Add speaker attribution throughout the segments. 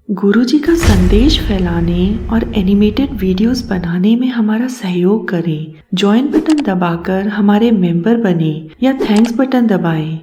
Speaker 1: गुरुजी का संदेश फैलाने और एनिमेटेड वीडियोस बनाने में हमारा सहयोग करें। ज्वाइन बटन दबाकर हमारे मेंबर बने या थैंक्स बटन दबाएं।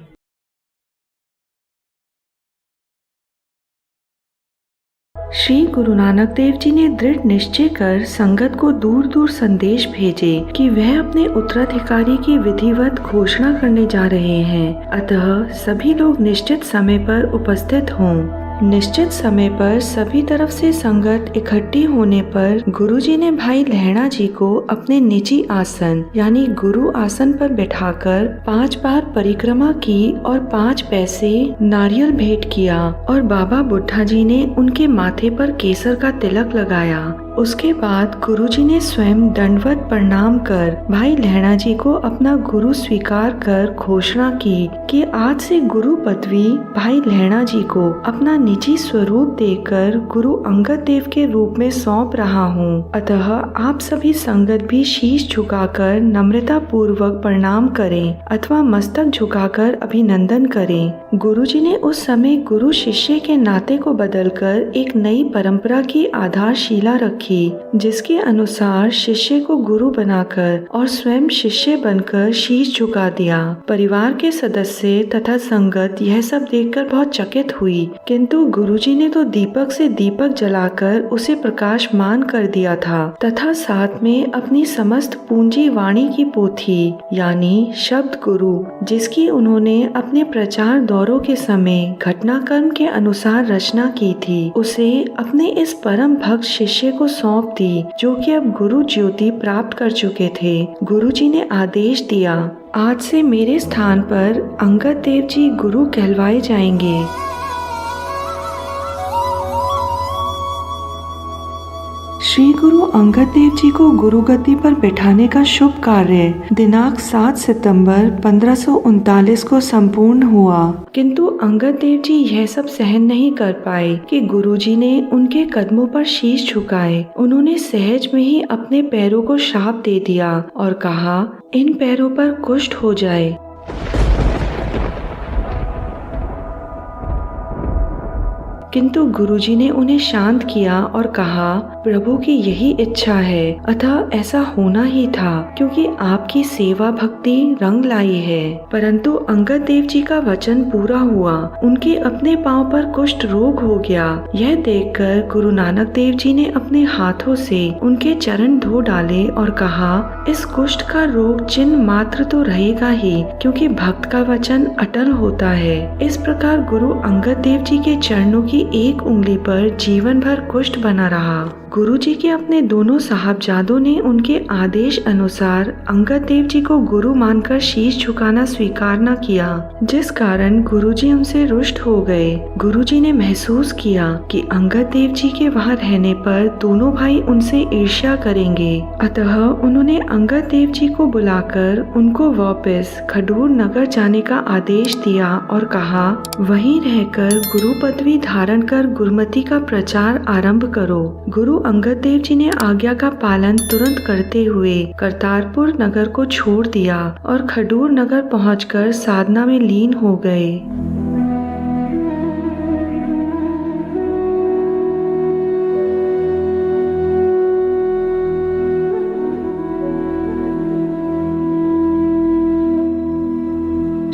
Speaker 1: श्री गुरु नानक देव जी ने दृढ़ निश्चय कर संगत को दूर दूर संदेश भेजे कि वह अपने उत्तराधिकारी की विधिवत घोषणा करने जा रहे हैं, अतः सभी लोग निश्चित समय पर उपस्थित हों। निश्चित समय पर सभी तरफ से संगत इकट्ठी होने पर गुरुजी ने भाई लहणा जी को अपने निजी आसन यानी गुरु आसन पर बैठाकर 5 बार परिक्रमा की और 5 पैसे नारियल भेंट किया और बाबा बुड्ढा जी ने उनके माथे पर केसर का तिलक लगाया। उसके बाद गुरुजी ने स्वयं दंडवत प्रणाम कर भाई लहणा जी को अपना गुरु स्वीकार कर घोषणा की कि आज से गुरु पदवी भाई लहणा जी को अपना निजी स्वरूप देकर गुरु अंगद देव के रूप में सौंप रहा हूँ। अतः आप सभी संगत भी शीश झुकाकर नम्रता पूर्वक प्रणाम करें अथवा मस्तक झुकाकर अभिनंदन करें। गुरुजी ने उस समय गुरु शिष्य के नाते को बदलकर एक नई परंपरा की आधारशिला रखी, जिसके अनुसार शिष्य को गुरु बनाकर और स्वयं शिष्य बनकर शीश झुका दिया। परिवार के सदस्य तथा संगत यह सब देखकर बहुत चकित हुई, किंतु गुरुजी ने तो दीपक से दीपक जलाकर उसे प्रकाशमान कर दिया था तथा साथ में अपनी समस्त पूंजी वाणी की पोथी यानी शब्द गुरु, जिसकी उन्होंने अपने प्रचार दौरों के समय घटनाक्रम के अनुसार रचना की थी, उसे अपने इस परम भक्त शिष्य को सौंप दी, जो कि अब गुरु ज्योति प्राप्त कर चुके थे। गुरुजी ने आदेश दिया, आज से मेरे स्थान पर अंगद देव जी गुरु कहलवाए जाएंगे। श्री गुरु अंगद देव जी को गुरु गद्दी पर बैठाने का शुभ कार्य दिनांक 7 सितंबर 1539 को संपूर्ण हुआ, किंतु अंगद देव जी यह सब सहन नहीं कर पाए कि गुरुजी ने उनके कदमों पर शीश झुकाए। उन्होंने सहज में ही अपने पैरों को शाप दे दिया और कहा, इन पैरों पर कुष्ठ हो जाए। किंतु गुरुजी ने उन्हें शांत किया और कहा, प्रभु की यही इच्छा है, अतः ऐसा होना ही था, क्योंकि आपकी सेवा भक्ति रंग लाई है। परंतु अंगद देव जी का वचन पूरा हुआ, उनके अपने पांव पर कुष्ठ रोग हो गया। यह देखकर गुरु नानक देव जी ने अपने हाथों से उनके चरण धो डाले और कहा, इस कुष्ठ का रोग चिन्ह मात्र तो रहेगा ही, क्योंकि भक्त का वचन अटल होता है। इस प्रकार गुरु अंगद देव जी के चरणों की एक उंगली पर जीवन भर कुष्ठ बना रहा। गुरुजी के अपने दोनों साहबजादों ने उनके आदेश अनुसार अंगद देव जी को गुरु मानकर शीश झुकाना स्वीकार न किया, जिस कारण गुरुजी उनसे रुष्ट हो गए। गुरुजी ने महसूस किया कि अंगद देव जी के वहां रहने पर दोनों भाई उनसे ईर्ष्या करेंगे, अतः उन्होंने अंगद देव जी को बुलाकर उनको वापस खडूर नगर जाने का आदेश दिया और कहा, वहीं रहकर गुरु पदवी धारण कर गुरुमति का प्रचार आरंभ करो। गुरु अंगद देव जी ने आज्ञा का पालन तुरंत करते हुए करतारपुर नगर को छोड़ दिया और खडूर नगर पहुंचकर साधना में लीन हो गए।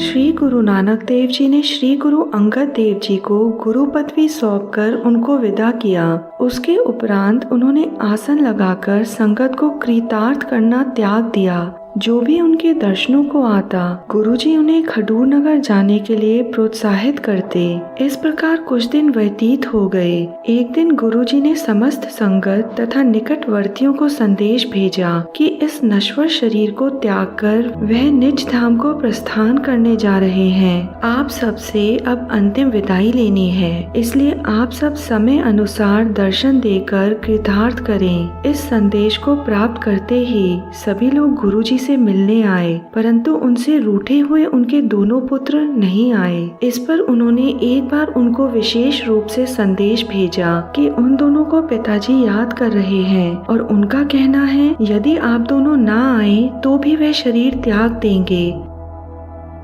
Speaker 1: श्री गुरु नानक देव जी ने श्री गुरु अंगद देव जी को गुरु पदवी सौंपकर उनको विदा किया। उसके उपरांत उन्होंने आसन लगाकर संगत को कृतार्थ करना त्याग दिया। जो भी उनके दर्शनों को आता, गुरुजी उन्हें खडूर नगर जाने के लिए प्रोत्साहित करते। इस प्रकार कुछ दिन व्यतीत हो गए। एक दिन गुरुजी ने समस्त संगत तथा निकटवर्तियों को संदेश भेजा कि इस नश्वर शरीर को त्याग कर वह निज धाम को प्रस्थान करने जा रहे हैं। आप सबसे अब अंतिम विदाई लेनी है, इसलिए आप सब समय अनुसार दर्शन देकर कृतार्थ करें। इस संदेश को प्राप्त करते ही सभी लोग गुरुजी से मिलने आए, परंतु उनसे रूठे हुए उनके दोनों पुत्र नहीं आए। इस पर उन्होंने एक बार उनको विशेष रूप से संदेश भेजा कि उन दोनों को पिताजी याद कर रहे हैं और उनका कहना है, यदि आप दोनों ना आए तो भी वह शरीर त्याग देंगे।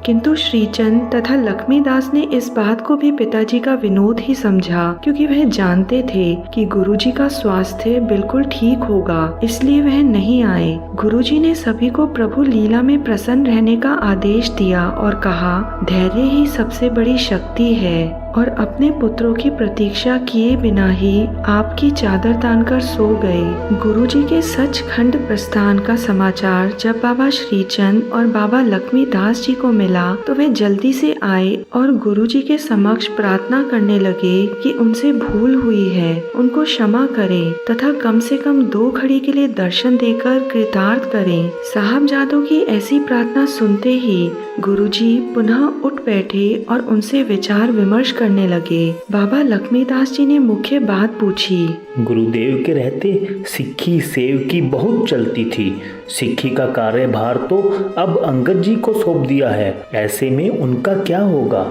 Speaker 1: किंतु श्रीचंद तथा लक्ष्मीदास ने इस बात को भी पिताजी का विनोद ही समझा, क्योंकि वह जानते थे कि गुरुजी का स्वास्थ्य बिल्कुल ठीक होगा, इसलिए वह नहीं आए। गुरुजी ने सभी को प्रभु लीला में प्रसन्न रहने का आदेश दिया और कहा, धैर्य ही सबसे बड़ी शक्ति है। और अपने पुत्रों की प्रतीक्षा किए बिना ही आपकी चादर तानकर सो गए। गुरुजी के सचखंड प्रस्थान का समाचार जब बाबा श्रीचंद और बाबा लक्ष्मीदास जी को मिला तो वे जल्दी से आए और गुरुजी के समक्ष प्रार्थना करने लगे कि उनसे भूल हुई है, उनको क्षमा करें तथा कम से कम 2 घड़ी के लिए दर्शन देकर कृतार्थ करें। साहबजादों की ऐसी प्रार्थना सुनते ही गुरुजी पुनः उठ बैठे और उनसे विचार विमर्श करने लगे। बाबा लक्ष्मीदास जी ने मुख्य बात पूछी।
Speaker 2: गुरुदेव के रहते सिक्खी सेवकी बहुत चलती थी। सिक्खी का कार्यभार तो अब अंगद जी को सौंप दिया है, ऐसे में उनका क्या होगा?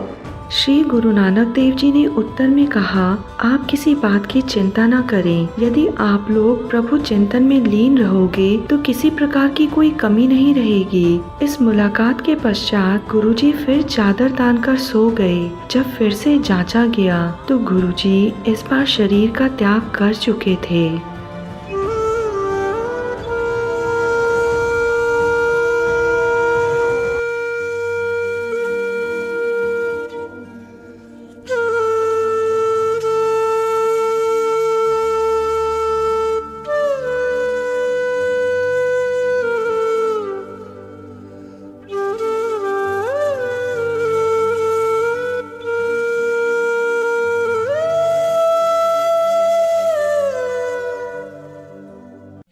Speaker 1: श्री गुरु नानक देव जी ने उत्तर में कहा, आप किसी बात की चिंता न करें। यदि आप लोग प्रभु चिंतन में लीन रहोगे तो किसी प्रकार की कोई कमी नहीं रहेगी। इस मुलाकात के पश्चात गुरुजी फिर चादर तानकर सो गए। जब फिर से जांचा गया तो गुरुजी इस बार शरीर का त्याग कर चुके थे।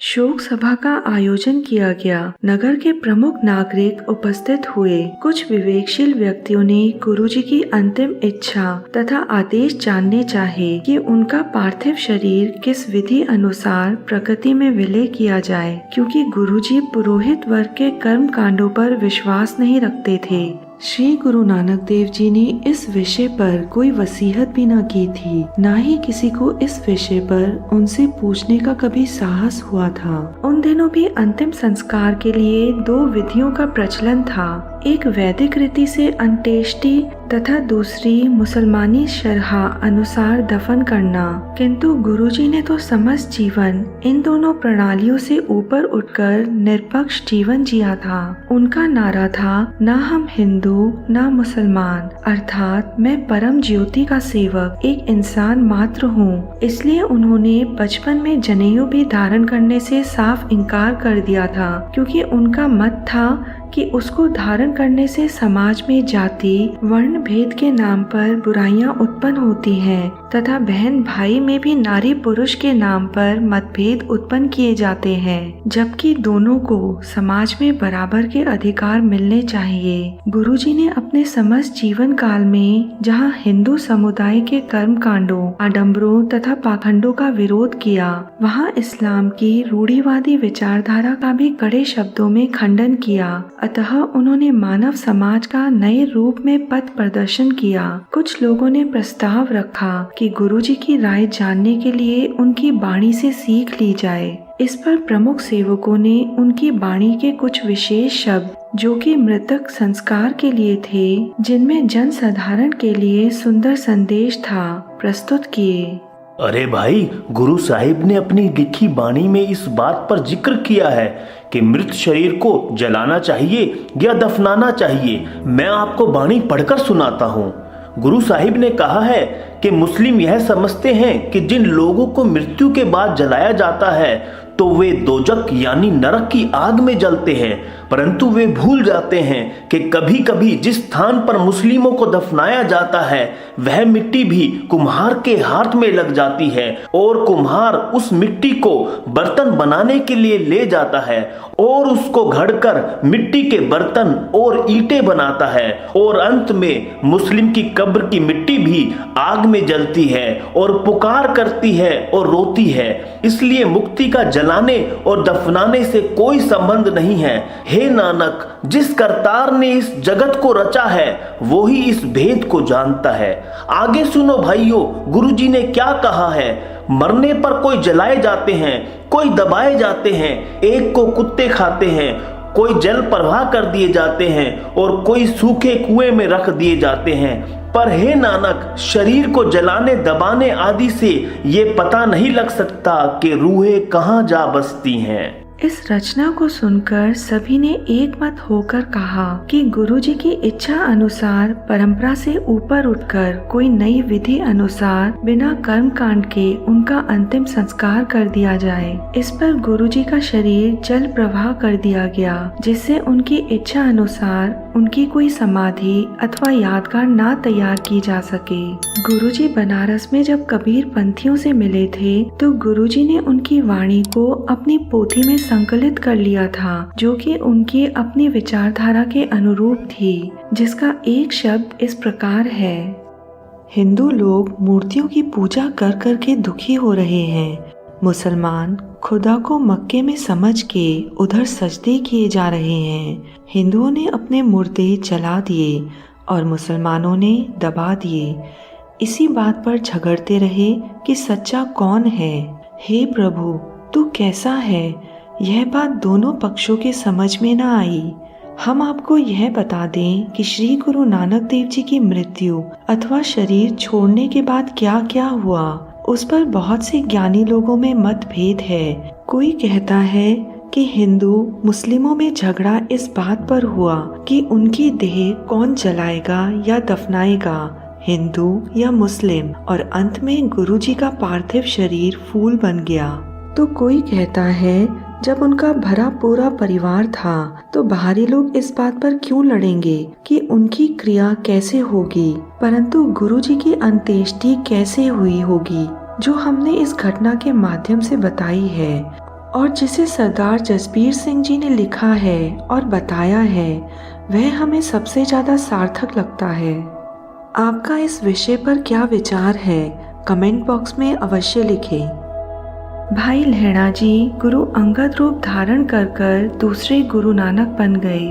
Speaker 1: शोक सभा का आयोजन किया गया। नगर के प्रमुख नागरिक उपस्थित हुए। कुछ विवेकशील व्यक्तियों ने गुरुजी की अंतिम इच्छा तथा आदेश जानने चाहे कि उनका पार्थिव शरीर किस विधि अनुसार प्रकृति में विलय किया जाए, क्योंकि गुरुजी पुरोहित वर्ग के कर्म कांडों पर विश्वास नहीं रखते थे। श्री गुरु नानक देव जी ने इस विषय पर कोई वसीयत भी न की थी, न ही किसी को इस विषय पर उनसे पूछने का कभी साहस हुआ था। उन दिनों भी अंतिम संस्कार के लिए 2 विधियों का प्रचलन था, एक वैदिक रीति से अंत्येष्टि तथा दूसरी मुसलमानी शरहा अनुसार दफन करना। किंतु गुरुजी ने तो समस्त जीवन इन दोनों प्रणालियों से ऊपर उठकर निरपक्ष जीवन जिया था। उनका नारा था, न हम हिंदू न मुसलमान, अर्थात मैं परम ज्योति का सेवक एक इंसान मात्र हूँ। इसलिए उन्होंने बचपन में जनेऊ भी धारण करने से साफ इनकार कर दिया था, क्योंकि उनका मत था कि उसको धारण करने से समाज में जाति वर्ण भेद के नाम पर बुराइयां उत्पन्न होती हैं तथा बहन भाई में भी नारी पुरुष के नाम पर मतभेद उत्पन्न किए जाते हैं, जबकि दोनों को समाज में बराबर के अधिकार मिलने चाहिए। गुरुजी ने अपने समस्त जीवन काल में जहां हिंदू समुदाय के कर्म कांडों, आडंबरों तथा पाखंडों का विरोध किया, वहां इस्लाम की रूढ़िवादी विचारधारा का भी कड़े शब्दों में खंडन किया। अतः उन्होंने मानव समाज का नए रूप में पथ प्रदर्शन किया। कुछ लोगों ने प्रस्ताव रखा कि गुरुजी की राय जानने के लिए उनकी वाणी से सीख ली जाए। इस पर प्रमुख सेवकों ने उनकी वाणी के कुछ विशेष शब्द, जो कि मृतक संस्कार के लिए थे, जिनमें जन साधारण के लिए सुंदर संदेश था, प्रस्तुत किए।
Speaker 2: अरे भाई, गुरु साहिब ने अपनी लिखी वाणी में इस बात पर जिक्र किया है कि मृत शरीर को जलाना चाहिए या दफनाना चाहिए। मैं आपको वाणी पढ़कर सुनाता हूँ। गुरु साहिब ने कहा है कि मुस्लिम यह समझते हैं कि जिन लोगों को मृत्यु के बाद जलाया जाता है तो वे दोजक यानी नरक की आग में जलते हैं, परंतु वे भूल जाते हैं कि कभी कभी जिस स्थान पर मुस्लिमों को दफनाया जाता है वह मिट्टी भी कुम्हार के हाथ में लग जाती है और कुम्हार उस मिट्टी को बर्तन बनाने के लिए ले जाता है और उसको घड़कर मिट्टी के बर्तन और ईंटें बनाता है और अंत में मुस्लिम की कब्र की मिट्टी भी आग में जलती है और पुकार करती है और रोती है। इसलिए मुक्ति का जलाने और दफनाने से कोई संबंध नहीं है। हे नानक, जिस करतार ने इस जगत को रचा है वो ही इस भेद को जानता है। आगे सुनो भाइयों, गुरुजी ने क्या कहा है। मरने पर कोई जलाए जाते हैं, कोई दबाए जाते हैं, एक को कुत्ते खाते हैं कोई जल प्रवाह कर दिए जाते हैं और कोई सूखे कुएं में रख दिए जाते हैं। पर हे नानक, शरीर को जलाने दबाने आदि से ये पता नहीं लग सकता कि रूहें कहाँ जा बसती हैं।
Speaker 1: इस रचना को सुनकर सभी ने एक मत होकर कहा कि गुरुजी की इच्छा अनुसार परंपरा से ऊपर उठकर कोई नई विधि अनुसार बिना कर्म कांड के उनका अंतिम संस्कार कर दिया जाए। इस पर गुरुजी का शरीर जल प्रवाह कर दिया गया, जिससे उनकी इच्छा अनुसार उनकी कोई समाधि अथवा यादगार ना तैयार की जा सके। गुरुजी बनारस में जब कबीर पंथियों से मिले थे तो गुरुजी ने उनकी वाणी को अपनी पोथी में संकलित कर लिया था, जो कि उनकी अपनी विचारधारा के अनुरूप थी, जिसका एक शब्द इस प्रकार है। हिंदू लोग मूर्तियों की पूजा कर कर के दुखी हो रहे हैं। मुसलमान खुदा को मक्के में समझ के उधर सजदे किए जा रहे हैं। हिंदुओं ने अपने मुर्दे जला दिए और मुसलमानों ने दबा दिए। इसी बात पर झगड़ते रहे कि सच्चा कौन है। हे प्रभु, तू कैसा है? यह बात दोनों पक्षों के समझ में न आई। हम आपको यह बता दें कि श्री गुरु नानक देव जी की मृत्यु अथवा शरीर छोड़ने के बाद क्या क्या हुआ, उस पर बहुत से ज्ञानी लोगों में मतभेद है। कोई कहता है कि हिंदू मुस्लिमों में झगड़ा इस बात पर हुआ कि उनकी देह कौन जलाएगा या दफनाएगा, हिंदू या मुस्लिम, और अंत में गुरुजी का पार्थिव शरीर फूल बन गया। तो कोई कहता है जब उनका भरा पूरा परिवार था तो बाहरी लोग इस बात पर क्यों लड़ेंगे कि उनकी क्रिया कैसे होगी, परंतु गुरुजी की अंत्येष्टि कैसे हुई होगी, जो हमने इस घटना के माध्यम से बताई है और जिसे सरदार जसबीर सिंह जी ने लिखा है और बताया है, वह हमें सबसे ज्यादा सार्थक लगता है। आपका इस विषय पर क्या विचार है, कमेंट बॉक्स में अवश्य लिखें। भाई लहणा जी गुरु अंगद रूप धारण कर दूसरे गुरु नानक बन गए।